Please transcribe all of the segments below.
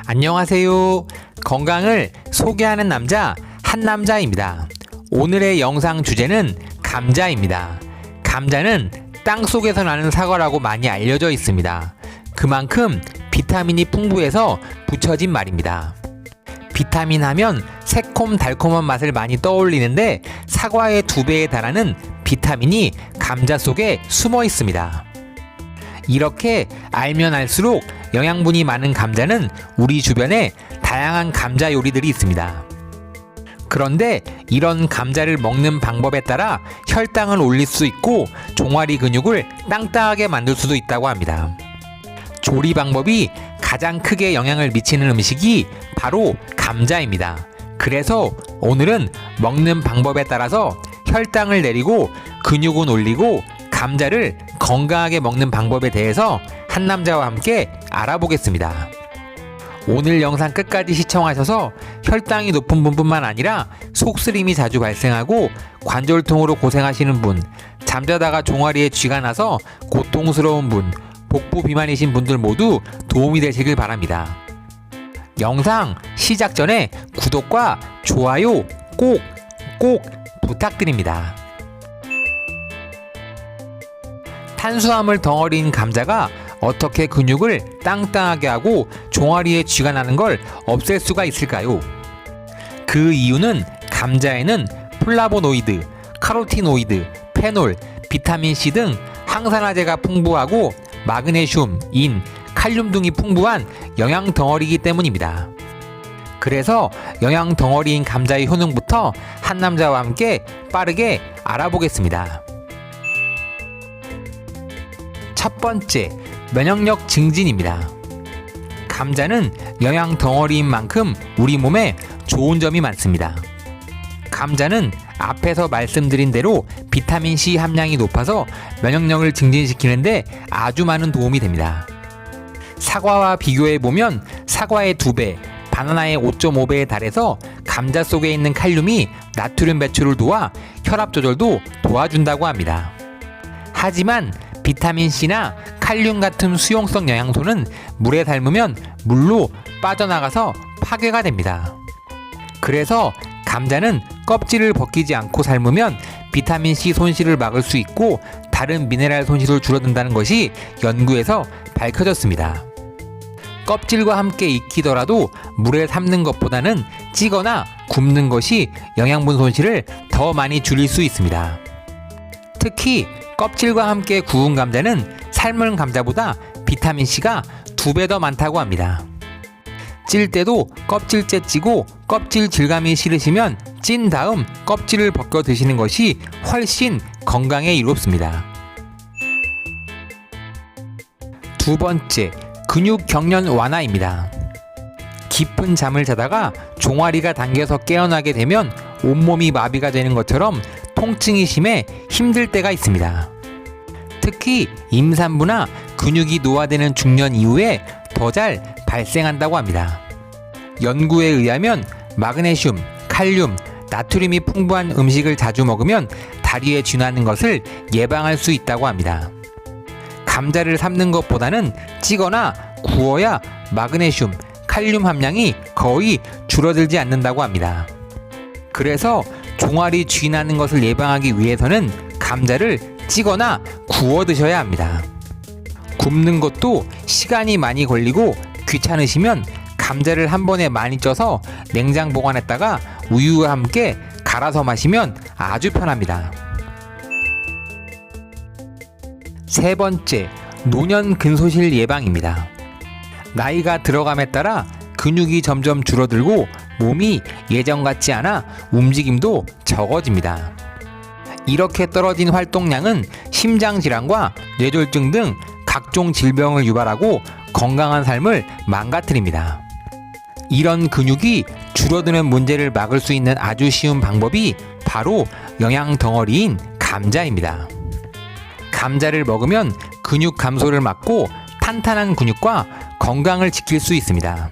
안녕하세요. 건강을 소개하는 남자 한남자입니다. 오늘의 영상 주제는 감자입니다. 감자는 땅속에서 나는 사과라고 많이 알려져 있습니다. 그만큼 비타민이 풍부해서 붙여진 말입니다. 비타민 하면 새콤달콤한 맛을 많이 떠올리는데 사과의 2배에 달하는 비타민이 감자 속에 숨어 있습니다. 이렇게 알면 알수록 영양분이 많은 감자는 우리 주변에 다양한 감자 요리들이 있습니다. 그런데 이런 감자를 먹는 방법에 따라 혈당을 올릴 수 있고 종아리 근육을 땅땅하게 만들 수도 있다고 합니다. 조리 방법이 가장 크게 영향을 미치는 음식이 바로 감자입니다. 그래서 오늘은 먹는 방법에 따라서 혈당을 내리고 근육은 올리고 감자를 건강하게 먹는 방법에 대해서 한남자와 함께 알아보겠습니다. 오늘 영상 끝까지 시청하셔서 혈당이 높은 분뿐만 아니라 속쓰림이 자주 발생하고 관절통으로 고생하시는 분, 잠자다가 종아리에 쥐가 나서 고통스러운 분, 복부 비만이신 분들 모두 도움이 되시길 바랍니다. 영상 시작 전에 구독과 좋아요 꼭 부탁드립니다. 탄수화물 덩어리인 감자가 어떻게 근육을 땅땅하게 하고 종아리에 쥐가 나는 걸 없앨 수가 있을까요? 그 이유는 감자에는 플라보노이드, 카로티노이드, 페놀, 비타민C 등 항산화제가 풍부하고 마그네슘, 인, 칼륨 등이 풍부한 영양 덩어리이기 때문입니다. 그래서 영양 덩어리인 감자의 효능부터 한남자와 함께 빠르게 알아보겠습니다. 첫 번째, 면역력 증진입니다. 감자는 영양 덩어리인 만큼 우리 몸에 좋은 점이 많습니다. 감자는 앞에서 말씀드린 대로 비타민C 함량이 높아서 면역력을 증진시키는데 아주 많은 도움이 됩니다. 사과와 비교해보면 사과의 2배, 바나나의 5.5배에 달해서 감자 속에 있는 칼륨이 나트륨 배출을 도와 혈압 조절도 도와준다고 합니다. 하지만 비타민C나 칼륨 같은 수용성 영양소는 물에 삶으면 물로 빠져나가서 파괴가 됩니다. 그래서 감자는 껍질을 벗기지 않고 삶으면 비타민C 손실을 막을 수 있고 다른 미네랄 손실을 줄어든다는 것이 연구에서 밝혀졌습니다. 껍질과 함께 익히더라도 물에 삶는 것보다는 찌거나 굽는 것이 영양분 손실을 더 많이 줄일 수 있습니다. 특히 껍질과 함께 구운 감자는 삶은 감자보다 비타민C가 2배 더 많다고 합니다. 찔 때도 껍질째 찌고 껍질 질감이 싫으시면 찐 다음 껍질을 벗겨 드시는 것이 훨씬 건강에 이롭습니다. 두 번째, 근육 경련 완화입니다. 깊은 잠을 자다가 종아리가 당겨서 깨어나게 되면 온몸이 마비가 되는 것처럼 통증이 심해 힘들 때가 있습니다. 특히 임산부나 근육이 노화되는 중년 이후에 더 잘 발생한다고 합니다. 연구에 의하면 마그네슘, 칼륨, 나트륨이 풍부한 음식을 자주 먹으면 다리에 쥐나는 것을 예방할 수 있다고 합니다. 감자를 삶는 것보다는 찌거나 구워야 마그네슘, 칼륨 함량이 거의 줄어들지 않는다고 합니다. 그래서 종아리 쥐 나는 것을 예방하기 위해서는 감자를 찌거나 구워 드셔야 합니다. 굽는 것도 시간이 많이 걸리고 귀찮으시면 감자를 한 번에 많이 쪄서 냉장 보관했다가 우유와 함께 갈아서 마시면 아주 편합니다. 세 번째, 노년 근소실 예방입니다. 나이가 들어감에 따라 근육이 점점 줄어들고 몸이 예전 같지 않아 움직임도 적어집니다. 이렇게 떨어진 활동량은 심장질환과 뇌졸중 등 각종 질병을 유발하고 건강한 삶을 망가뜨립니다. 이런 근육이 줄어드는 문제를 막을 수 있는 아주 쉬운 방법이 바로 영양 덩어리인 감자입니다. 감자를 먹으면 근육 감소를 막고 탄탄한 근육과 건강을 지킬 수 있습니다.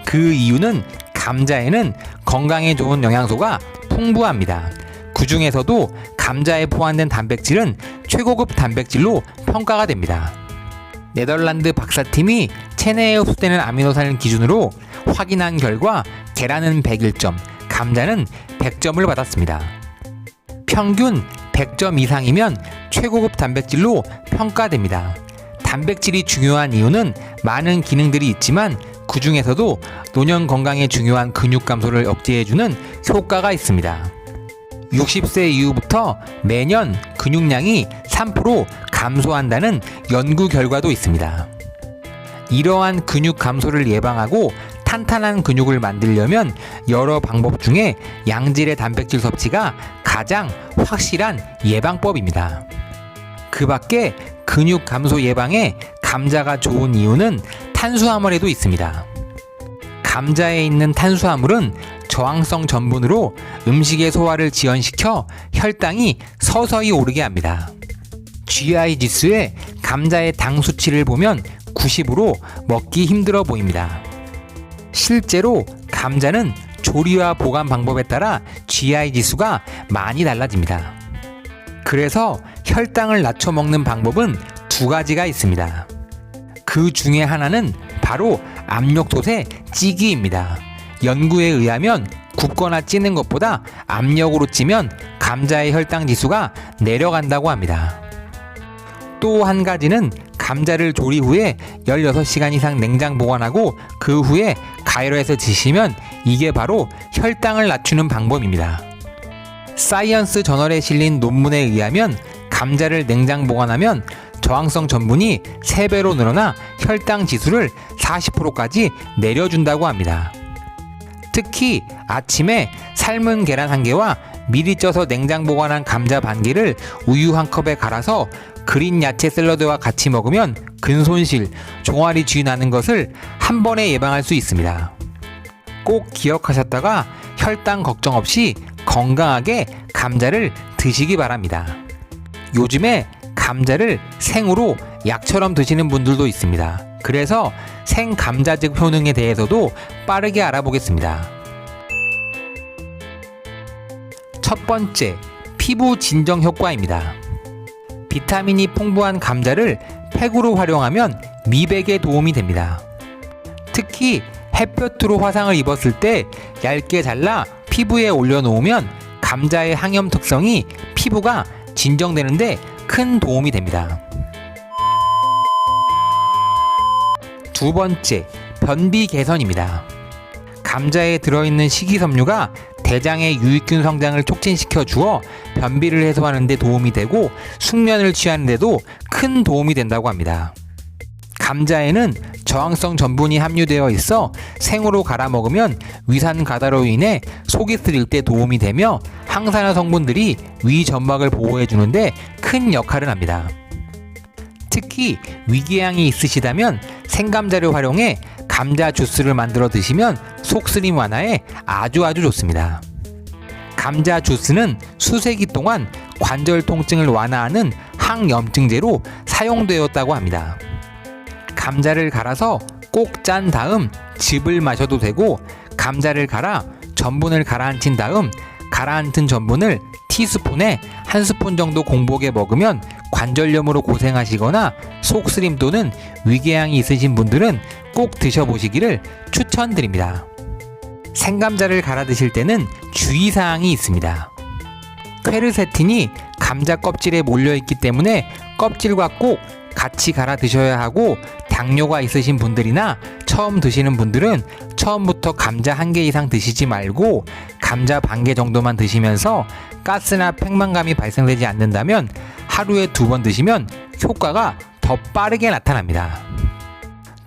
그 이유는 감자에는 건강에 좋은 영양소가 풍부합니다. 그 중에서도 감자에 포함된 단백질은 최고급 단백질로 평가가 됩니다. 네덜란드 박사팀이 체내에 흡수되는 아미노산을 기준으로 확인한 결과 계란은 101점, 감자는 100점을 받았습니다. 평균 100점 이상이면 최고급 단백질로 평가됩니다. 단백질이 중요한 이유는 많은 기능들이 있지만 그 중에서도 노년 건강에 중요한 근육 감소를 억제해주는 효과가 있습니다. 60세 이후부터 매년 근육량이 3% 감소한다는 연구 결과도 있습니다. 이러한 근육 감소를 예방하고 탄탄한 근육을 만들려면 여러 방법 중에 양질의 단백질 섭취가 가장 확실한 예방법입니다. 그 밖에 근육 감소 예방에 감자가 좋은 이유는 탄수화물에도 있습니다. 감자에 있는 탄수화물은 저항성 전분으로 음식의 소화를 지연시켜 혈당이 서서히 오르게 합니다. GI 지수에 감자의 당 수치를 보면 90으로 먹기 힘들어 보입니다. 실제로 감자는 조리와 보관 방법에 따라 GI 지수가 많이 달라집니다. 그래서 혈당을 낮춰 먹는 방법은 두 가지가 있습니다. 그 중에 하나는 바로 압력솥에 찌기입니다. 연구에 의하면 굽거나 찌는 것보다 압력으로 찌면 감자의 혈당 지수가 내려간다고 합니다. 또 한 가지는 감자를 조리 후에 16시간 이상 냉장 보관하고 그 후에 가열해서 드시면 이게 바로 혈당을 낮추는 방법입니다. 사이언스 저널에 실린 논문에 의하면 감자를 냉장 보관하면 저항성 전분이 3배로 늘어나 혈당 지수를 40%까지 내려준다고 합니다. 특히 아침에 삶은 계란 1개와 미리 쪄서 냉장 보관한 감자 반 개를 우유 1컵에 갈아서 그린 야채 샐러드와 같이 먹으면 근손실, 종아리 쥐 나는 것을 한 번에 예방할 수 있습니다. 꼭 기억하셨다가 혈당 걱정 없이 건강하게 감자를 드시기 바랍니다. 요즘에 감자를 생으로 약처럼 드시는 분들도 있습니다. 그래서 생감자즙 효능에 대해서도 빠르게 알아보겠습니다. 첫 번째, 피부 진정 효과입니다. 비타민이 풍부한 감자를 팩으로 활용하면 미백에 도움이 됩니다. 특히 햇볕으로 화상을 입었을 때 얇게 잘라 피부에 올려놓으면 감자의 항염 특성이 피부가 진정되는데 큰 도움이 됩니다. 두 번째, 변비 개선입니다. 감자에 들어있는 식이섬유가 대장의 유익균 성장을 촉진시켜 주어 변비를 해소하는 데 도움이 되고 숙면을 취하는 데도 큰 도움이 된다고 합니다. 감자에는 저항성 전분이 함유되어 있어 생으로 갈아 먹으면 위산 가다로 인해 속이 쓰릴 때 도움이 되며 항산화 성분들이 위 점막을 보호해 주는데 큰 역할을 합니다. 특히 위궤양이 있으시다면 생감자를 활용해 감자 주스를 만들어 드시면 속쓰림 완화에 아주 좋습니다. 감자 주스는 수세기 동안 관절 통증을 완화하는 항염증제로 사용되었다고 합니다. 감자를 갈아서 꼭 짠 다음 즙을 마셔도 되고, 감자를 갈아 전분을 가라앉힌 다음 가라앉은 전분을 티스푼에 1스푼 정도 공복에 먹으면 관절염으로 고생하시거나 속쓰림 또는 위궤양이 있으신 분들은 꼭 드셔보시기를 추천드립니다. 생감자를 갈아 드실 때는 주의사항이 있습니다. 퀘르세틴이 감자 껍질에 몰려있기 때문에 껍질과 꼭 같이 갈아 드셔야 하고, 당뇨가 있으신 분들이나 처음 드시는 분들은 처음부터 감자 1개 이상 드시지 말고 감자 반 개 정도만 드시면서 가스나 팽만감이 발생되지 않는다면 하루에 2번 드시면 효과가 더 빠르게 나타납니다.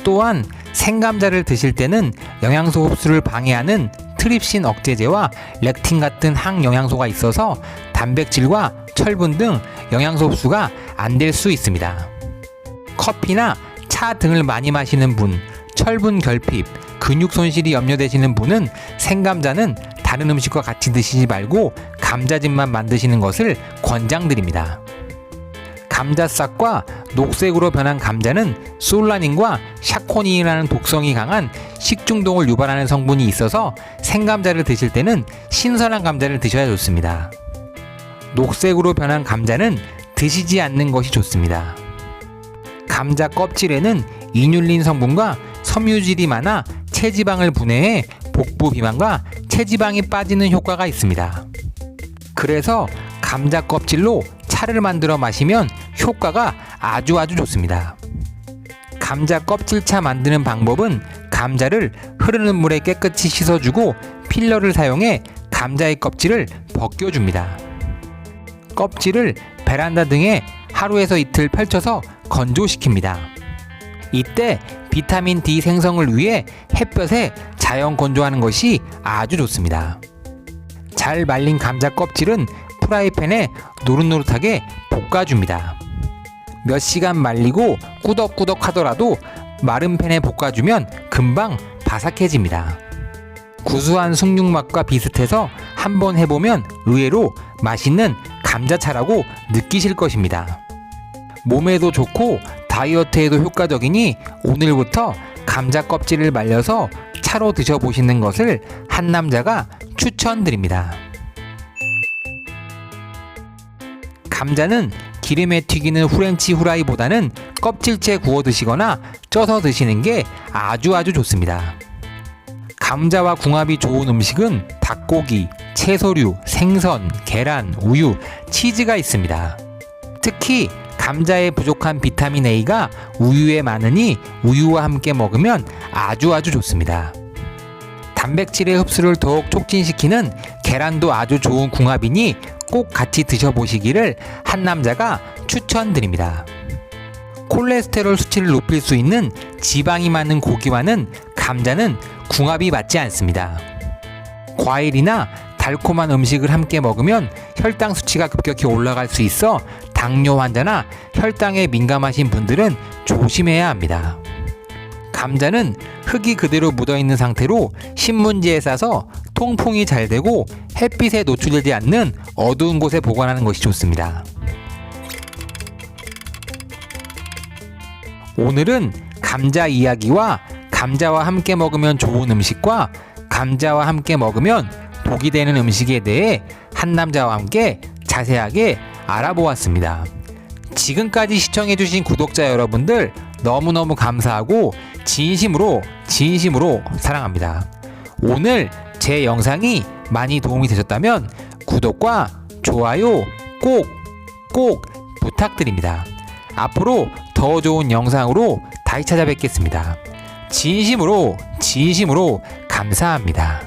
또한 생감자를 드실 때는 영양소 흡수를 방해하는 트립신 억제제와 렉틴 같은 항영양소가 있어서 단백질과 철분 등 영양소 흡수가 안 될 수 있습니다. 커피나 차 등을 많이 마시는 분, 철분 결핍, 근육 손실이 염려되시는 분은 생감자는 다른 음식과 같이 드시지 말고 감자즙만 만드시는 것을 권장드립니다. 감자싹과 녹색으로 변한 감자는 솔라닌과 샤코닌이라는 독성이 강한 식중독을 유발하는 성분이 있어서 생감자를 드실 때는 신선한 감자를 드셔야 좋습니다. 녹색으로 변한 감자는 드시지 않는 것이 좋습니다. 감자 껍질에는 이뉼린 성분과 섬유질이 많아 체지방을 분해해 복부 비만과 체지방이 빠지는 효과가 있습니다. 그래서 감자 껍질로 차를 만들어 마시면 효과가 아주 좋습니다. 감자 껍질차 만드는 방법은 감자를 흐르는 물에 깨끗이 씻어주고 필러를 사용해 감자의 껍질을 벗겨줍니다. 껍질을 베란다 등에 하루에서 이틀 펼쳐서 건조시킵니다. 이때 비타민 D 생성을 위해 햇볕에 자연 건조하는 것이 아주 좋습니다. 잘 말린 감자 껍질은 프라이팬에 노릇노릇하게 볶아줍니다. 몇 시간 말리고 꾸덕꾸덕 하더라도 마른 팬에 볶아주면 금방 바삭해집니다. 구수한 숭늉맛과 비슷해서 한번 해보면 의외로 맛있는 감자차라고 느끼실 것입니다. 몸에도 좋고 다이어트에도 효과적이니 오늘부터 감자 껍질을 말려서 차로 드셔보시는 것을 한남자가 추천드립니다. 감자는 기름에 튀기는 후렌치 후라이보다는 껍질째 구워 드시거나 쪄서 드시는 게 아주 좋습니다. 감자와 궁합이 좋은 음식은 닭고기, 채소류, 생선, 계란, 우유, 치즈가 있습니다. 특히 감자에 부족한 비타민 A가 우유에 많으니 우유와 함께 먹으면 아주 좋습니다. 단백질의 흡수를 더욱 촉진시키는 계란도 아주 좋은 궁합이니 꼭 같이 드셔보시기를 한남자가 추천드립니다. 콜레스테롤 수치를 높일 수 있는 지방이 많은 고기와는 감자는 궁합이 맞지 않습니다. 과일이나 달콤한 음식을 함께 먹으면 혈당 수치가 급격히 올라갈 수 있어 당뇨 환자나 혈당에 민감하신 분들은 조심해야 합니다. 감자는 흙이 그대로 묻어있는 상태로 신문지에 싸서 통풍이 잘 되고 햇빛에 노출되지 않는 어두운 곳에 보관하는 것이 좋습니다. 오늘은 감자 이야기와 감자와 함께 먹으면 좋은 음식과 감자와 함께 먹으면 독이 되는 음식에 대해 한남자와 함께 자세하게 알아보았습니다. 지금까지 시청해주신 구독자 여러분들 너무너무 감사하고 진심으로 사랑합니다. 오늘 제 영상이 많이 도움이 되셨다면 구독과 좋아요 꼭 부탁드립니다. 앞으로 더 좋은 영상으로 다시 찾아뵙겠습니다. 진심으로 감사합니다.